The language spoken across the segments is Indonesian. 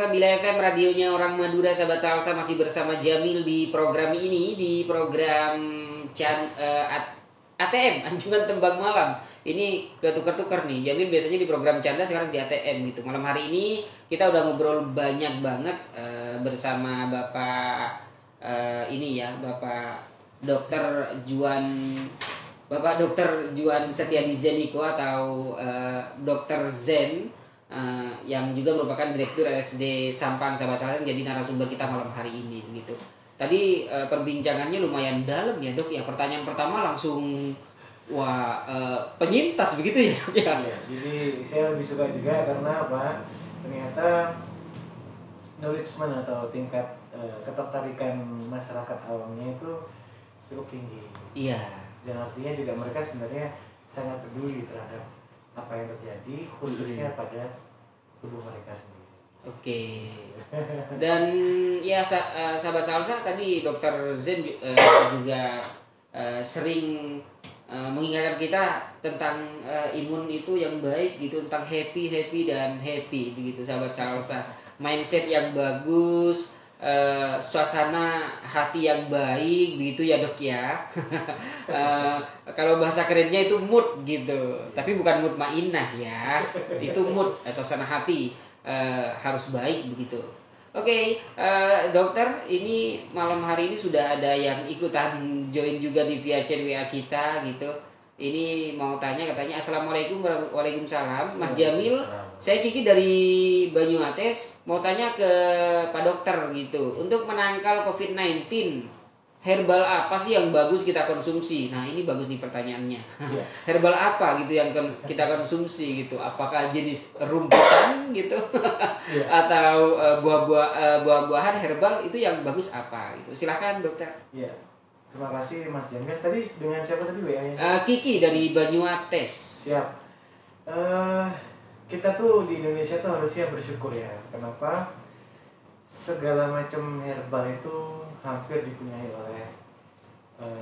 Salsa Bila FM, radionya orang Madura. Sahabat Salsa, masih bersama Jamil di program ini, di program ATM, Anjungan Tembang Malam. Ini ketukar-tukar nih. Jamil biasanya di program canda, sekarang di ATM gitu. Malam hari ini kita udah ngobrol banyak banget bersama Bapak ini ya, Bapak Dokter Juan Setiadi Zeniko atau Dokter Zen, yang juga merupakan Direktur RSUD Sampang. Sahabat Salsa, jadi narasumber kita malam hari ini gitu. Tadi perbincangannya lumayan dalam ya Dok ya. Pertanyaan pertama langsung penyintas begitu ya Dok ya. Ya, jadi saya lebih suka juga karena apa? Ternyata knowledge atau tingkat ketertarikan masyarakat awamnya itu cukup tinggi. Iya. Dan artinya juga mereka sebenarnya sangat peduli terhadap apa yang terjadi, khususnya pada tubuh mereka sendiri. Oke. Dan ya sahabat Salsa, tadi Dokter Zen juga sering mengingatkan kita tentang imun itu yang baik gitu, tentang happy dan happy begitu sahabat Salsa. Mindset yang bagus, suasana hati yang baik begitu ya Dok ya. Kalau bahasa kerennya itu mood gitu, tapi bukan mood mainah ya, itu mood, suasana hati harus baik begitu. Oke, dokter, ini malam hari ini sudah ada yang ikutan join juga di via chat WA kita gitu. Ini mau tanya, katanya Assalamualaikum. Waalaikumsalam Mas Jamil, saya Kiki dari Banyuates, mau tanya ke Pak Dokter gitu. Untuk menangkal COVID-19, herbal apa sih yang bagus kita konsumsi? Nah ini bagus nih pertanyaannya. Yeah. Herbal apa gitu yang kita konsumsi gitu? Apakah jenis rumputan gitu? Yeah. Atau buah-buahan herbal itu yang bagus apa gitu? Silahkan Dokter. Yeah. Terima kasih Mas Jamil. Tadi dengan siapa tadi WA-nya? Kiki dari Banyuates. Siap. Kita tuh di Indonesia tuh harusnya bersyukur ya. Kenapa? Segala macam herbal itu hampir dipunyai oleh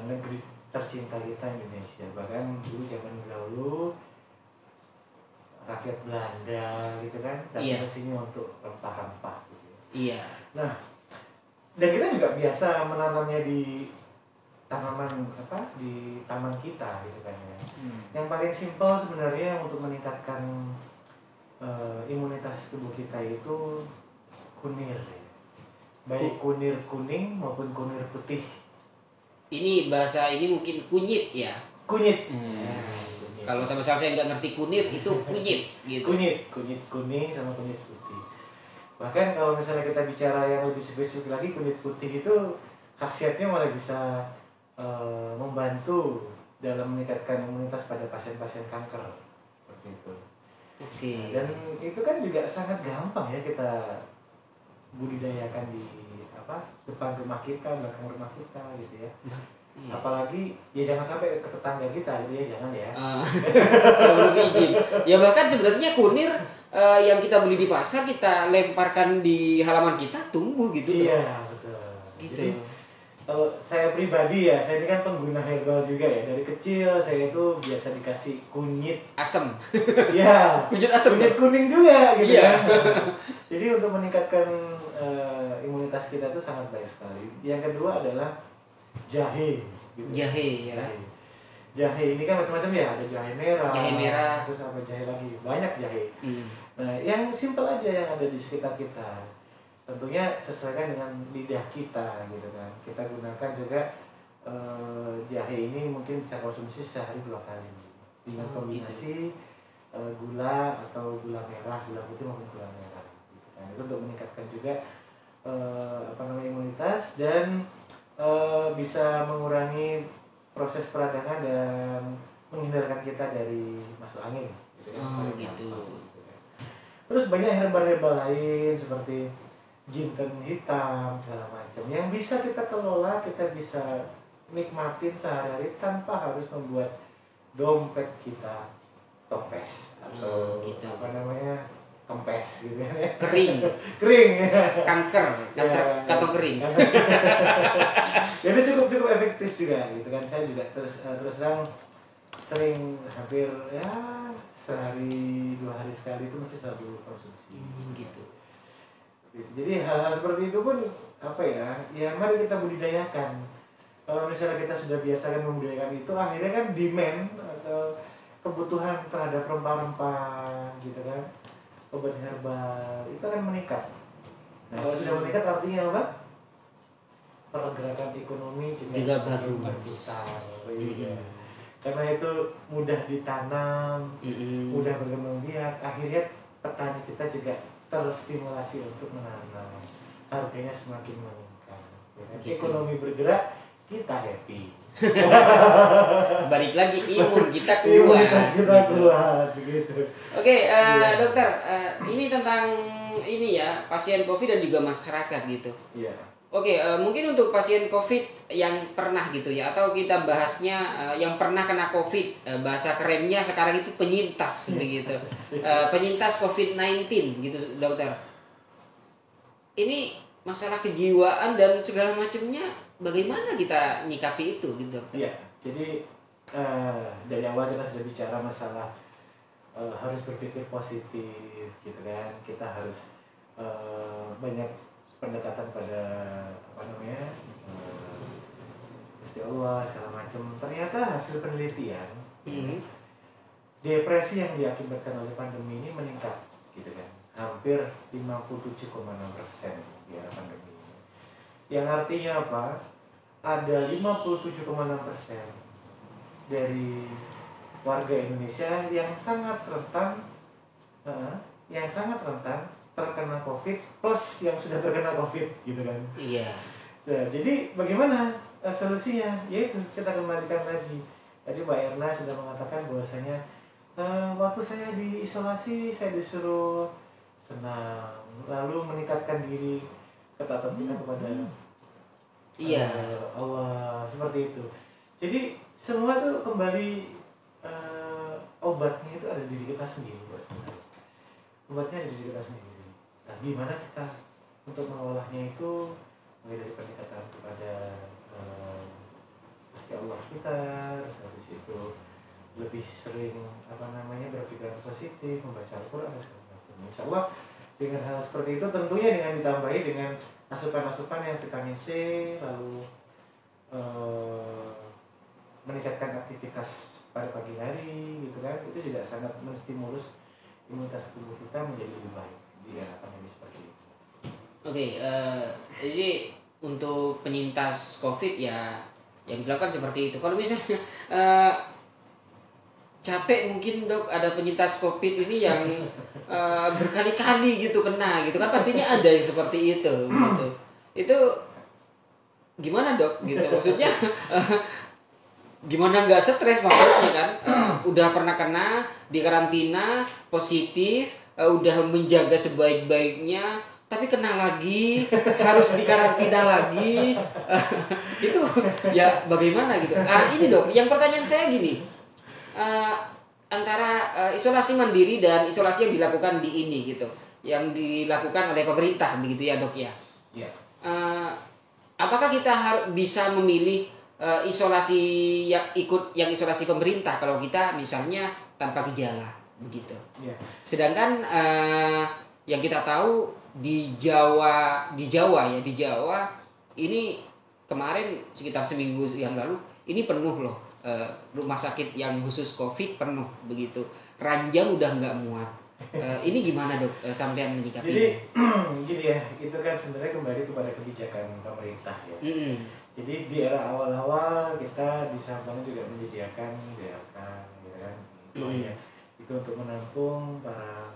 negeri tercinta kita Indonesia. Bahkan dulu zaman dahulu rakyat Belanda gitu kan datang ke sini untuk rempah-rempah gitu. Iya. Nah, dan kita juga biasa menanamnya di tanaman di taman kita gitu kan ya. Yang paling simpel sebenarnya untuk meningkatkan imunitas tubuh kita itu kunir. Baik kunir kuning maupun kunir putih. Ini bahasa ini mungkin kunyit ya. Kunyit. Kunyit. Kalau sama saya nggak ngerti kunir itu kunyit gitu. Kunyit kuning sama kunyit putih. Bahkan kalau misalnya kita bicara yang lebih spesifik lagi, kunyit putih itu khasiatnya malah bisa membantu dalam meningkatkan imunitas pada pasien-pasien kanker seperti itu. Oke. Dan itu kan juga sangat gampang ya kita budidayakan di depan rumah kita, belakang rumah kita gitu ya. Iya. Apalagi ya jangan sampai ke tetangga kita gitu ya, jangan ya. Belum izin. Ya bahkan sebenarnya kunir yang kita beli di pasar kita lemparkan di halaman kita tumbuh gitu. Iya betul. Gitu. Jadi, kalau saya pribadi ya, saya ini kan pengguna herbal juga ya. Dari kecil saya itu biasa dikasih kunyit asam. Iya. Kunyit asam. Kunyit kuning juga gitu ya. Jadi untuk meningkatkan imunitas kita itu sangat baik sekali. Yang kedua adalah jahe. Gitu. Jahe ya. Jahe ini kan macam-macam ya. Ada jahe merah. Jahe merah. Terus apa jahe lagi? Banyak jahe. Nah, yang simpel aja yang ada di sekitar kita. Tentunya sesuaikan dengan lidah kita gitu kan. Kita gunakan juga jahe ini mungkin bisa konsumsi sehari 2 kali dengan kombinasi gula atau gula merah, gula putih maupun gula merah gitu kan. Itu untuk meningkatkan juga imunitas dan bisa mengurangi proses peradangan dan menghindarkan kita dari masuk angin gitu kan. Gitu. Terus banyak herbal-herbal lain seperti jinten hitam segala macam yang bisa kita kelola, kita bisa nikmatin sehari-hari tanpa harus membuat dompet kita topes atau kempes gitu ya. Kering kanker kantong kering. Jadi cukup efektif juga gitu kan. Saya juga terus terang sering hampir ya sehari 2 hari sekali itu mesti selalu konsumsi gitu. Jadi hal-hal seperti itu pun apa ya? Ya mari kita budidayakan. Kalau misalnya kita sudah biasa kan membudidayakan itu, akhirnya kan demand atau kebutuhan terhadap rempah-rempah gitu kan, obat herbal itu akan meningkat. Nah, kalau sudah meningkat artinya apa? Pergerakan ekonomi juga bagus besar. Iya. Karena itu mudah ditanam, mudah berkembang biak, akhirnya petani kita juga terstimulasi untuk menanam. Harganya semakin meningkat. Ya kan? Gitu. Ekonomi bergerak, kita happy. Balik lagi imun kita kuat. Imunitas kita kuat gitu. Oke, dokter, ini tentang ini ya, pasien COVID dan juga masyarakat gitu. Iya. Oke, mungkin untuk pasien COVID yang pernah gitu ya, atau kita bahasnya yang pernah kena COVID, bahasa kerennya sekarang itu penyintas begitu, penyintas COVID-19 gitu, dokter. Ini masalah kejiwaan dan segala macamnya, bagaimana kita nyikapi itu gitu, dokter? Iya, jadi dari awal kita sudah bicara masalah harus berpikir positif gitu kan, kita harus banyak pendekatan pada apa namanya Gusti Allah segala macam. Ternyata hasil penelitian depresi yang diakibatkan oleh pandemi ini meningkat gitu kan, hampir 57,6% di era pandemi ini. Yang artinya apa? Ada 57,6% dari warga Indonesia yang sangat rentan terkena COVID plus yang sudah terkena COVID gitu kan. Iya. Nah, jadi bagaimana solusinya? Yaitu kita kembalikan lagi. Tadi Mbak Erna sudah mengatakan bahwasanya waktu saya diisolasi saya disuruh senang, lalu meningkatkan diri, ketaatan kita kepada Allah, seperti itu. Jadi semua itu kembali obatnya itu ada di diri kita sendiri, bos. Obatnya ada di diri kita sendiri. Nah, gimana kita untuk mengolahnya itu mulai dari pendekatan kepada Gusti Allah kita, terus habis itu lebih sering berpikiran positif, membaca Al-Quran dan segala macam. Insya Allah dengan hal seperti itu tentunya dengan ditambahi dengan asupan-asupan yang vitamin C, lalu meningkatkan aktivitas pada pagi hari gitu kan, itu juga sangat menstimulus imunitas tubuh kita menjadi lebih baik di era pandemi seperti itu. Oke, jadi untuk penyintas COVID ya yang dilakukan seperti itu. Kalau misalnya capek mungkin dok, ada penyintas COVID ini yang berkali-kali gitu kena gitu kan, pastinya ada yang seperti itu gitu. Itu gimana dok gitu, maksudnya gimana nggak stres maksudnya kan, udah pernah kena, di karantina positif, udah menjaga sebaik-baiknya, tapi kena lagi, harus dikarantina lagi, itu ya bagaimana gitu. Nah ini dok, yang pertanyaan saya gini, antara isolasi mandiri dan isolasi yang dilakukan di ini gitu, yang dilakukan oleh pemerintah begitu ya dok ya. Yeah. Apakah kita bisa memilih isolasi yang isolasi pemerintah kalau kita misalnya tanpa gejala begitu? Yeah. Sedangkan yang kita tahu di Jawa ini kemarin sekitar seminggu yang lalu ini penuh loh, rumah sakit yang khusus COVID penuh begitu, ranjang udah nggak muat. Ini gimana dok, sampean menyikapi? Jadi gini ya, itu kan sebenarnya kembali kepada kebijakan pemerintah ya. Jadi di era awal-awal kita di sana juga menyediakan DLK, gitu kan. Itu untuk menampung para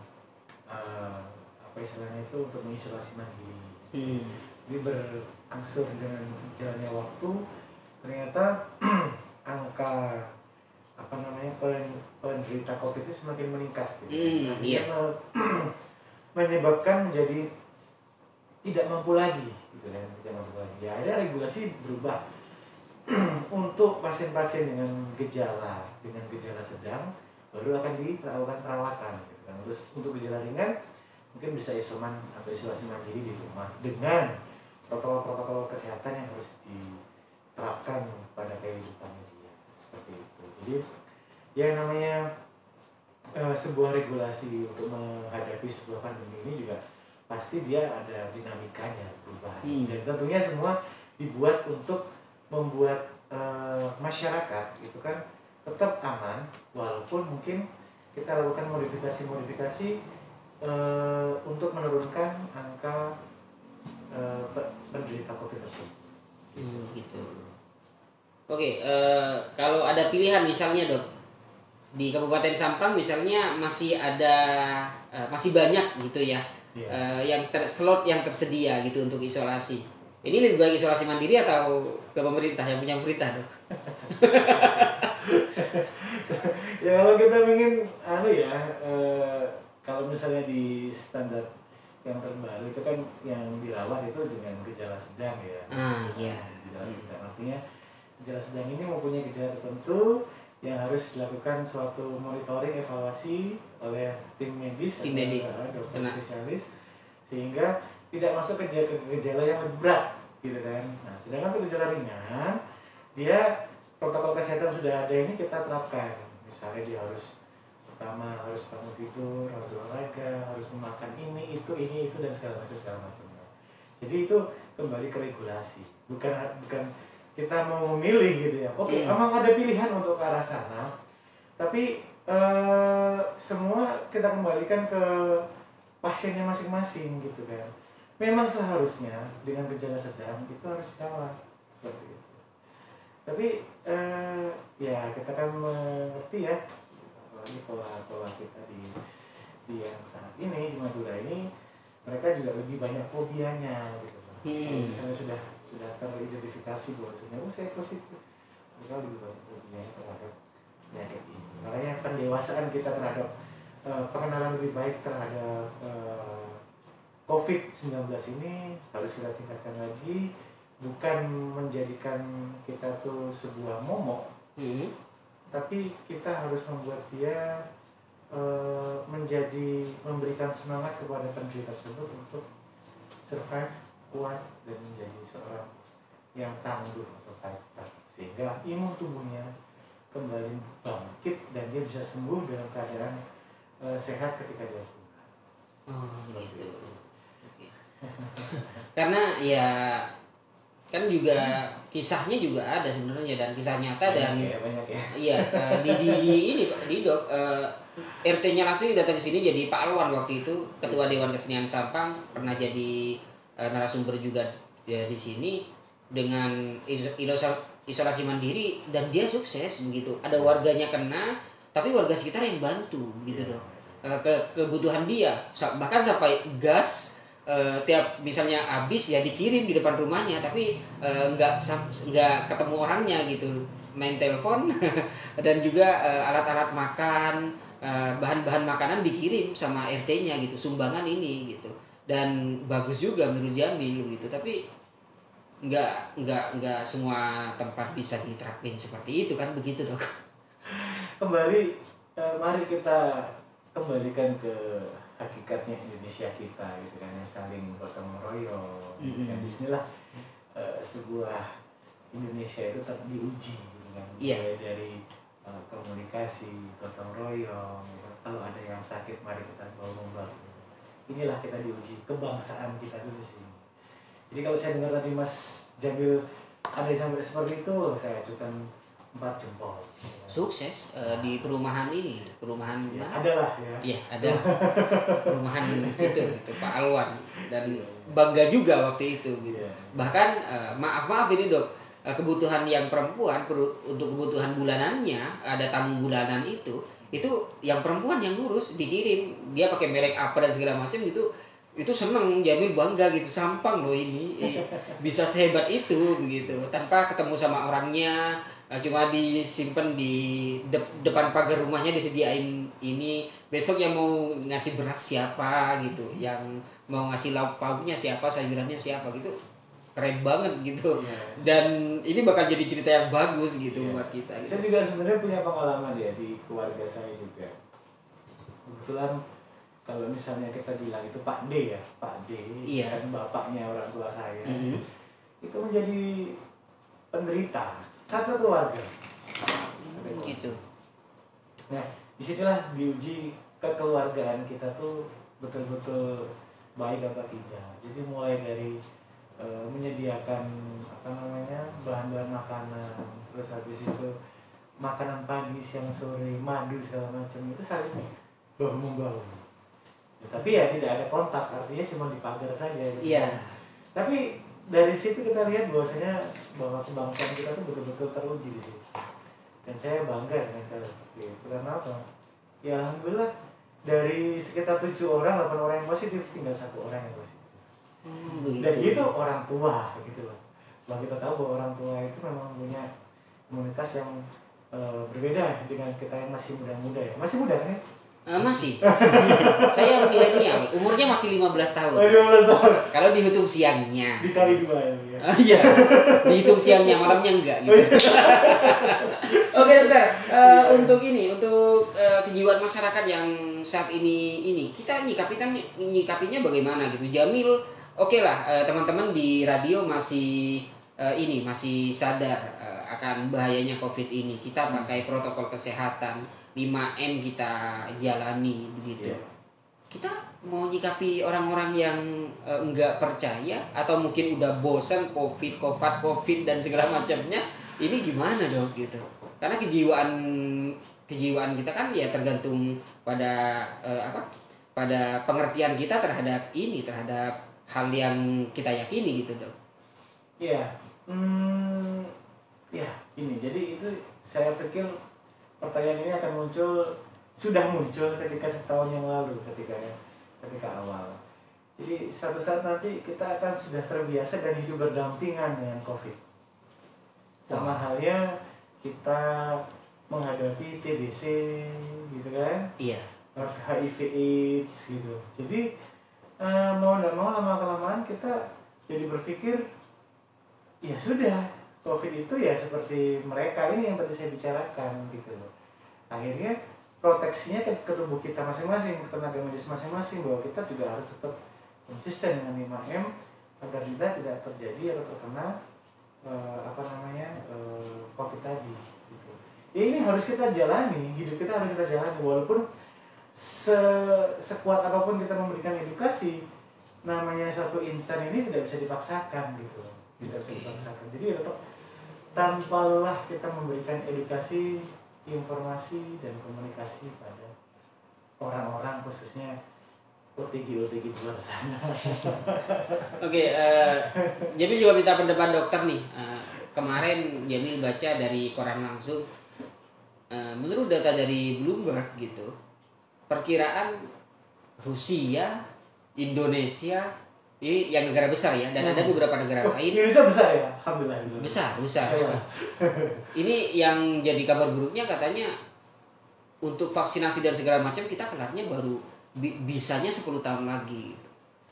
apa istilahnya itu, untuk mengisolasi mandiri. Jadi berangsur dengan jalannya waktu, ternyata angka penderita COVID itu semakin meningkat. Gitu. Menyebabkan menjadi tidak mampu lagi, gitu kan, tidak mampu lagi. Ya, ada regulasi berubah untuk pasien-pasien dengan gejala sedang baru akan dilakukan perawatan. Gitu kan. Terus untuk gejala ringan mungkin bisa isoman atau isolasi mandiri di rumah dengan protokol-protokol kesehatan yang harus diterapkan pada kehidupannya dia, seperti itu. Jadi yang namanya sebuah regulasi untuk menghadapi sebuah pandemi ini juga pasti dia ada dinamikanya perubahan. Dan tentunya semua dibuat untuk membuat masyarakat itu kan tetap aman, walaupun mungkin kita lakukan modifikasi untuk menurunkan angka penderita COVID tersebut. Gitu. Oke, kalau ada pilihan misalnya dok, di Kabupaten Sampang misalnya masih banyak gitu ya, slot yang tersedia gitu untuk isolasi. Ini lebih baik isolasi mandiri atau ke pemerintah yang punya pemerintah dok? Ya kalau kita ingin kalau misalnya di standar yang terbaru itu kan yang dirawat itu dengan gejala sedang ya. Iya. Gejala sedang artinya gejala sedang ini mempunyai gejala tertentu yang harus dilakukan suatu monitoring evaluasi oleh tim medis, dokter spesialis, sehingga tidak masuk ke gejala yang lebih berat gitu kan. Nah, sedangkan untuk gejala ringan dia protokol kesehatan sudah ada, ini kita terapkan. Misalnya dia pertama harus bangun tidur, harus olahraga, harus memakan ini itu dan segala macam. Jadi itu kembali ke regulasi, bukan kita mau memilih gitu ya. Oke, emang ada pilihan untuk ke arah sana, tapi semua kita kembalikan ke pasiennya masing-masing gitu kan. Memang seharusnya dengan gejala sedang itu harus dirawat seperti itu. Tapi ya kita kan mengerti ya, apalagi pola kita di yang saat ini di Madura ini, mereka juga lebih banyak fobianya gitu. Misalnya sudah teridentifikasi bahwasanya saya positif, mereka lebih banyak fobianya terhadap penyakit ini. Makanya pendewasaan kita terhadap pengenalan lebih baik terhadap COVID-19 ini harus kita tingkatkan lagi, bukan menjadikan kita tuh sebuah momok, tapi kita harus membuat dia memberikan semangat kepada penderita tersebut untuk survive, kuat, dan menjadi seorang yang tangguh untuk fighter, sehingga imun tubuhnya kembali bangkit dan dia bisa sembuh dalam keadaan sehat ketika dia pulang. Gitu. Karena ya kan juga kisahnya juga ada sebenarnya, dan kisah nyata banyak ya. Iya, di dok, RT-nya langsung datang ke sini jadi Pak Alwan waktu itu, ketua Dewan Kesenian Sampang, pernah jadi narasumber juga ya di sini dengan isolasi mandiri, dan dia sukses begitu. Ada warganya kena, tapi warga sekitar yang bantu gitu dok. Kebutuhan dia, bahkan sampai gas tiap misalnya habis ya dikirim di depan rumahnya, tapi nggak ketemu orangnya gitu, main telepon dan juga alat-alat makan, bahan-bahan makanan dikirim sama RT-nya gitu, sumbangan ini gitu, dan bagus juga menurut Jamil gitu. Tapi nggak semua tempat bisa diterapin seperti itu kan, begitu dok. Kembali, mari kita kembalikan ke hakikatnya Indonesia kita gitu kan, yang saling gotong royong. Dan disinilah sebuah Indonesia itu diuji gitu kan. Mulai dari komunikasi, gotong royong gitu. Kalau ada yang sakit mari kita bawa membantu. Inilah kita diuji, kebangsaan kita itu di sini. Jadi kalau saya dengar tadi Mas Jamil ada yang sampai seperti itu, saya ajukan 4 jempol. Sukses di perumahan ini, perumahan ya, adalah ya. Iya, ada perumahan itu Pak Alwan, dan bangga juga waktu itu gitu. Bahkan maaf ini dok, kebutuhan yang perempuan untuk kebutuhan bulanannya, ada tamu bulanan itu yang perempuan yang ngurus, dikirim, dia pakai merek apa dan segala macam gitu. Itu seneng, Jamil bangga gitu, Sampang loh ini bisa sehebat itu begitu, tanpa ketemu sama orangnya, cuma disimpan di depan pagar rumahnya, disediain ini, besok yang mau ngasih beras siapa gitu, yang mau ngasih lauk pauknya siapa, sayurannya siapa gitu, keren banget gitu. Dan ini bakal jadi cerita yang bagus gitu buat kita gitu. Saya juga sebenarnya punya pengalaman ya di keluarga saya juga. Kebetulan kalau misalnya kita bilang itu Pak D ya, Pak D, kan bapaknya orang tua saya, itu menjadi penderita satu keluarga. Gitu. Nah, disinilah diuji kekeluargaan kita tuh betul-betul baik atau tidak. Jadi mulai dari menyediakan apa namanya bahan-bahan makanan, terus habis itu makanan pagi, siang, sore, madu segala macam itu saling bahu membahu. Ya, tapi ya tidak ada kontak, artinya cuma di pagar saja. Gitu. Iya. Tapi dari situ kita lihat bahwasanya bahwa kebangsaan kita tuh betul-betul teruji di situ. Dan saya bangga dengan cara seperti itu. Karena apa? Ya alhamdulillah dari sekitar 7 orang, 8 orang yang positif, tinggal 1 orang yang positif. Dan itu orang tua gitu loh. Kalau kita tahu bahwa orang tua itu memang punya komunitas yang berbeda dengan kita yang masih muda-muda ya. Masih muda kan ya? Masih. Saya milenial, umurnya masih 15 tahun. 15 tahun. Kalau dihitung siangnya. Dikali 2 ya. Iya. Dihitung siangnya, malamnya enggak gitu. Oke, dokter. Untuk kejiwaan masyarakat yang saat ini kita nyikapinya bagaimana gitu. Jamil, oke lah, teman-teman di radio masih masih sadar akan bahayanya COVID ini. Kita pakai protokol kesehatan, 5M kita jalani begitu. Yeah. Kita mau nyikapi orang-orang yang enggak percaya atau mungkin udah bosan COVID dan segala macamnya, ini gimana dok gitu? Karena kejiwaan kita kan ya tergantung pada pada pengertian kita terhadap hal yang kita yakini gitu dok. Iya. Ya ini jadi itu saya pikir pertanyaan ini akan sudah muncul ketika setahun yang lalu ketika awal. Jadi suatu saat nanti kita akan sudah terbiasa dan hidup berdampingan dengan COVID. Sama halnya kita menghadapi TBC gitu kan? Iya. HIV/AIDS gitu. Jadi mau tidak mau lama-kelamaan kita jadi berpikir ya sudah, COVID itu ya seperti mereka ini yang tadi saya bicarakan gitu loh. Akhirnya proteksinya ke tubuh kita masing-masing, ke tenaga medis masing-masing, bahwa kita juga harus tetap konsisten dengan 5M agar kita tidak terjadi atau terkena COVID tadi gitu. Ya ini harus kita jalani, hidup kita harus kita jalani walaupun sekuat apapun kita memberikan edukasi, namanya suatu insan ini tidak bisa dipaksakan gitu loh. Tidak bisa dipaksakan. Jadi tetap tanpalah kita memberikan edukasi, informasi dan komunikasi pada orang-orang khususnya OTG di luar sana. Oke, Jamil juga minta pendapat dokter nih. Kemarin Jamil baca dari koran langsung. Menurut data dari Bloomberg gitu, perkiraan Rusia, Indonesia, ini yang negara besar ya, dan ada beberapa negara lain. Indonesia besar ya, alhamdulillah. Besar. Ini yang jadi kabar buruknya katanya untuk vaksinasi dan segala macam kita kelarnya baru bisanya 10 tahun lagi.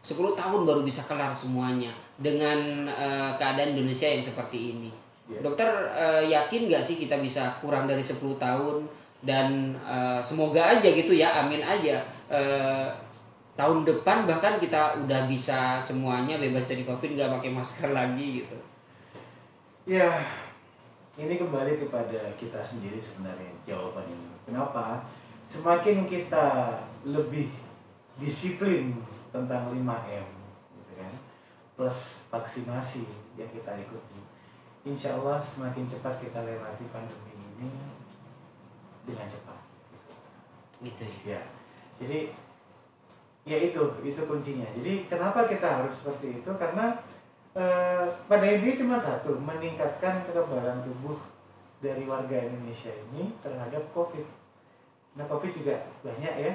10 tahun baru bisa kelar semuanya dengan keadaan Indonesia yang seperti ini. Yeah. Dokter yakin nggak sih kita bisa kurang dari 10 tahun dan semoga aja gitu ya, amin aja. Tahun depan bahkan kita udah bisa semuanya bebas dari COVID, nggak pakai masker lagi gitu. Ya, ini kembali kepada kita sendiri sebenarnya jawaban ini. Kenapa? Semakin kita lebih disiplin tentang 5M, gitu kan, plus vaksinasi yang kita ikuti, insya Allah semakin cepat kita lewati pandemi ini dengan cepat. Gitu ya. Jadi ya itu kuncinya. Jadi kenapa kita harus seperti itu? Karena pada intinya cuma satu, meningkatkan kekebalan tubuh dari warga Indonesia ini terhadap COVID. Nah COVID juga banyak ya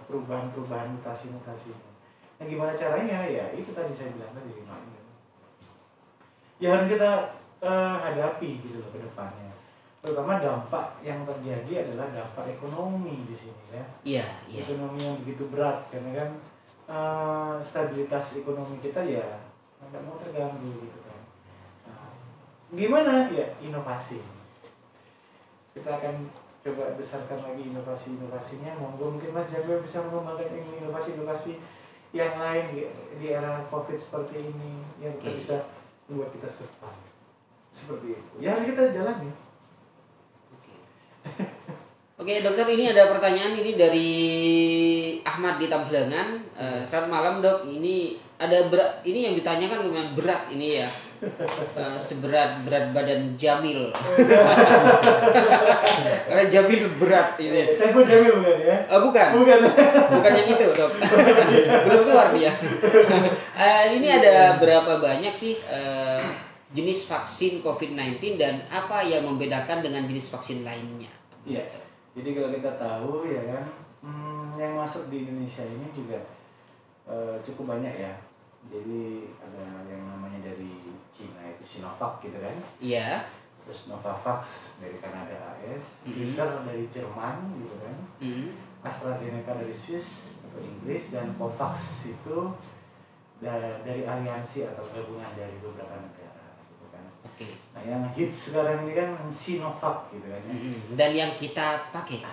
perubahan-perubahan, mutasi-mutasinya. Nah gimana caranya? Ya itu tadi saya bilang tadi 5M. Ya harus kita hadapi gitu loh ke depannya. Terutama dampak yang terjadi adalah dampak ekonomi di sini ya. Iya. Ekonomi yang begitu berat karena kan stabilitas ekonomi kita ya nggak mau terganggu gitu kan. Gimana ya, inovasi. Kita akan coba besarkan lagi inovasinya. Mungkin Mas Jamil bisa mengembangkan inovasi-inovasi yang lain di era COVID seperti ini yang kita bisa membuat kita survive. Seperti itu. Ya harus kita jalani. Oke Oke dokter, ini ada pertanyaan ini dari Ahmad di Tambelangan. Selamat malam dok, ini ada berat, ini yang ditanyakan lumayan berat ini ya. Seberat berat badan Jamil. Karena Jamil berat ini. Saya pun Jamil bukan ya? Bukan. Bukan yang itu dok. Belum keluar dia. Ini ada berapa banyak sih jenis vaksin COVID-19 dan apa yang membedakan dengan jenis vaksin lainnya? Iya. Jadi kalau kita tahu ya kan, yang masuk di Indonesia ini juga cukup banyak ya. Jadi ada yang namanya dari Cina itu Sinovac gitu kan. Iya. Terus Novavax dari Kanada AS, Pfizer dari Jerman gitu kan. AstraZeneca dari Swiss atau Inggris, dan Covax itu dari aliansi atau gabungan dari beberapa negara gitu kan. Oke. Nah yang hits sekarang ini kan Sinovac gitu kan. Dan yang kita pakai.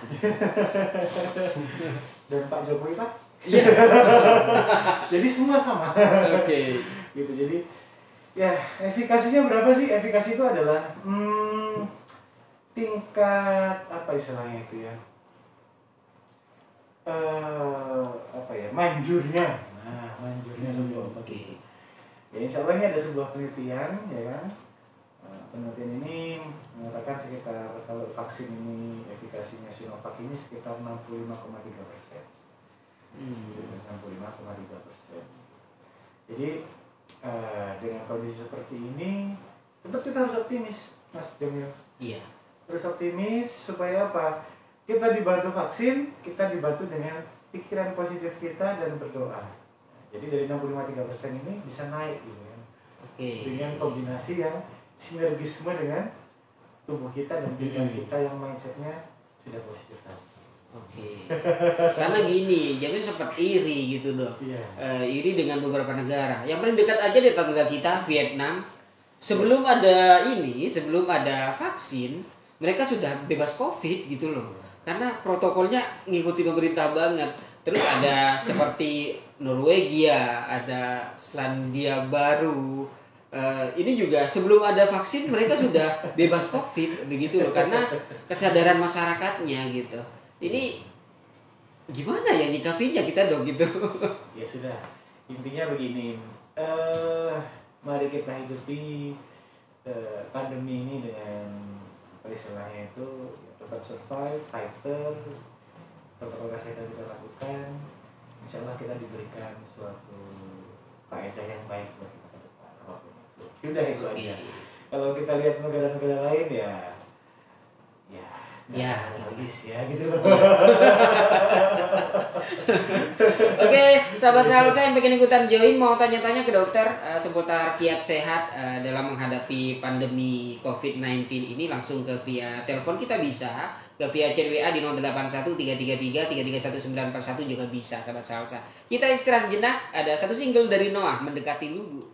Dan Pak Jokowi Pak. Iya. Jadi semua sama. Oke. Gitu. Jadi ya efikasinya berapa sih? Efikasi itu adalah tingkat apa istilahnya itu ya? Apa ya? Manjurnya. Nah, manjurnya sebuah obat. Oke. Ya insya Allah ini ada sebuah penelitian ya kan. Penelitian ini mengatakan sekitar kalau vaksin ini efikasinya Sinovac ini sekitar 65,3%. 65,3%. Jadi dengan kondisi seperti ini tetap kita harus optimis, Mas Jamil. Iya. Terus optimis supaya apa? Kita dibantu vaksin, kita dibantu dengan pikiran positif kita dan berdoa. Jadi dari 65,3% ini bisa naik gitu kan. Oke. Dengan kombinasi yang sinergisme dengan tubuh kita dan pikiran kita yang mindsetnya sudah positif tadi. Oke. Karena gini, Jamil sempat iri gitu dok. Iya. Iri dengan beberapa negara. Yang paling dekat aja di tetangga kita, Vietnam. Sebelum ada vaksin, mereka sudah bebas COVID gitu loh. Karena protokolnya ngikuti pemerintah banget. Terus ada seperti Norwegia, ada Selandia Baru. Ini juga sebelum ada vaksin mereka sudah bebas COVID begitu loh. Karena kesadaran masyarakatnya gitu. Ini gimana ya nyikapinya kita dong gitu? Ya sudah, intinya begini, mari kita hidupi pandemi ini dengan apa istilahnya itu tetap survive, fighter, protokol kesehatan kita lakukan, insya Allah kita diberikan suatu faedah yang baik buat kita ke depan. Sudah itu aja. Kalau kita lihat negara-negara lain ya habis ya gitu loh. Oke, sahabat saya yang pengen ikutan join mau tanya-tanya ke dokter seputar kiat sehat dalam menghadapi pandemi COVID-19 ini, langsung ke via telepon kita bisa, ke via chat WA di 081333331941 juga bisa sahabat salsa. Kita istirahat jenak, ada satu single dari Noah, Mendekati Lugu.